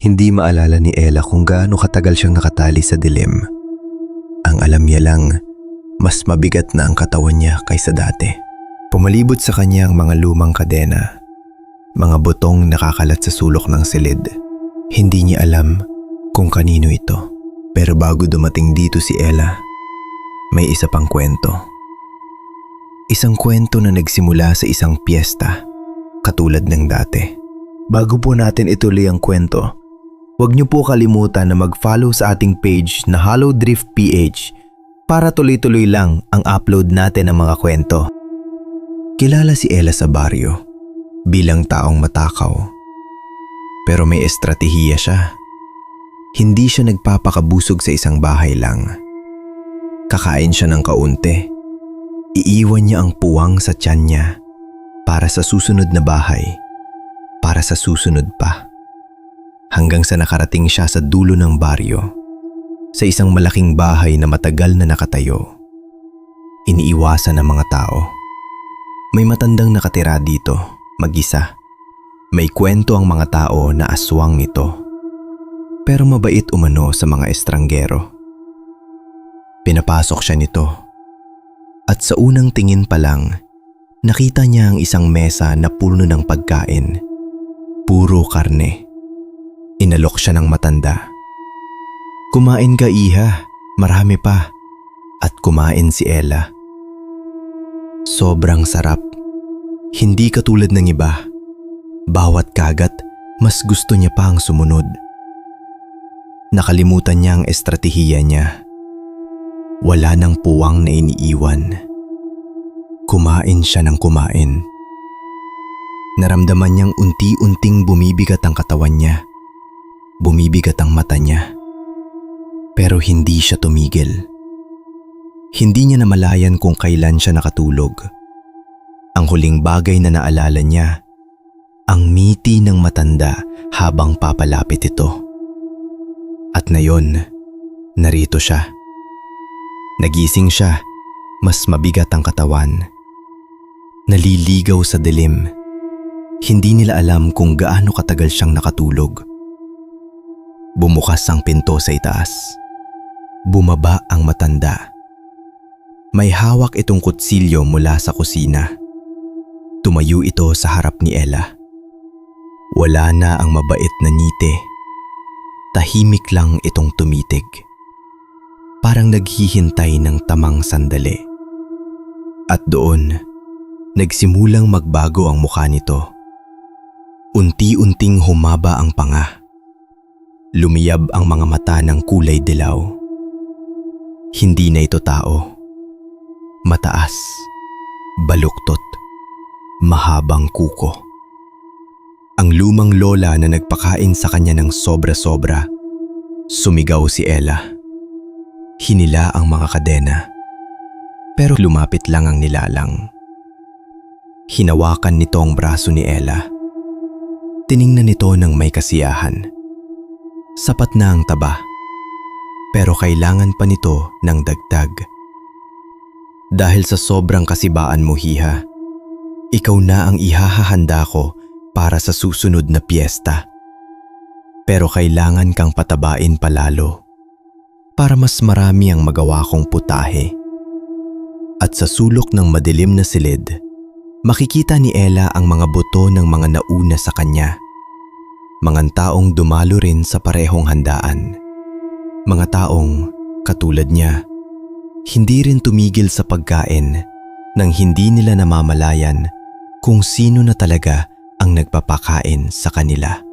Hindi maalala ni Ella kung gaano katagal siyang nakatali sa dilim. Ang alam niya lang, mas mabigat na ang katawan niya kaysa dati. Pumalibot sa kanya ang mga lumang kadena, mga butong nakakalat sa sulok ng silid. Hindi niya alam kung kanino ito. Pero bago dumating dito si Ella, may isa pang kwento. Isang kwento na nagsimula sa isang piyesta, katulad ng dati. Bago po natin ituloy ang kwento, huwag niyo po kalimutan na mag-follow sa ating page na Hollow Drift PH para tuloy-tuloy lang ang upload natin ng mga kwento. Kilala si Ella sa baryo bilang taong matakaw. Pero may estratehiya siya. Hindi siya nagpapakabusog sa isang bahay lang. Kakain siya ng kaunti. Iiwan niya ang puwang sa tiyan niya para sa susunod na bahay, para sa susunod pa. Hanggang sa nakarating siya sa dulo ng baryo, sa isang malaking bahay na matagal na nakatayo. Iniiwasan ng mga tao. May matandang nakatira dito, mag-isa. May kwento ang mga tao na aswang ito. Pero mabait umano sa mga estranggero. Pinapasok siya nito. At sa unang tingin pa lang, nakita niya ang isang mesa na puno ng pagkain. Puro karne. Inalok siya ng matanda. "Kumain ka, iha. Marami pa." At kumain si Ella. Sobrang sarap. Hindi katulad ng iba. Bawat kagat, mas gusto niya pa ang sumunod. Nakalimutan niya ang estratehiya niya. Wala nang puwang na iniiwan. Kumain siya ng kumain. Naramdaman niyang unti-unting bumibigat ang katawan niya. Bumibigat ang mata niya. Pero hindi siya tumigil. Hindi niya namalayan kung kailan siya nakatulog. Ang huling bagay na naalala niya, ang ngiti ng matanda habang papalapit ito. At ngayon, narito siya. Nagising siya, mas mabigat ang katawan. Naliligaw sa dilim. Hindi nila alam kung gaano katagal siyang nakatulog. Bumukas ang pinto sa itaas. Bumaba ang matanda. May hawak itong kutsilyo mula sa kusina. Tumayo ito sa harap ni Ella. Wala na ang mabait na ngiti. Tahimik lang itong tumitig. Parang naghihintay ng tamang sandali. At doon, nagsimulang magbago ang mukha nito. Unti-unting humaba ang panga. Lumiyab ang mga mata ng kulay dilaw. Hindi na ito tao. Mataas, baluktot, mahabang kuko. Ang lumang lola na nagpakain sa kanya ng sobra-sobra. Sumigaw si Ella. Hinila ang mga kadena. Pero lumapit lang ang nilalang. Hinawakan nito ang braso ni Ella. Tiningnan nito ng may kasiyahan. Sapat na ang taba. Pero kailangan pa nito ng dagdag. Dahil sa sobrang kasibaan mo, hiha, ikaw na ang ihahahanda ko para sa susunod na piyesta. Pero kailangan kang patabain palalo para mas marami ang magawa kong putahe. At sa sulok ng madilim na silid, makikita ni Ella ang mga buto ng mga nauna sa kanya. Mga taong dumalo rin sa parehong handaan. Mga taong, katulad niya, hindi rin tumigil sa pagkain nang hindi nila namamalayan kung sino na talaga ang nagpapakain sa kanila.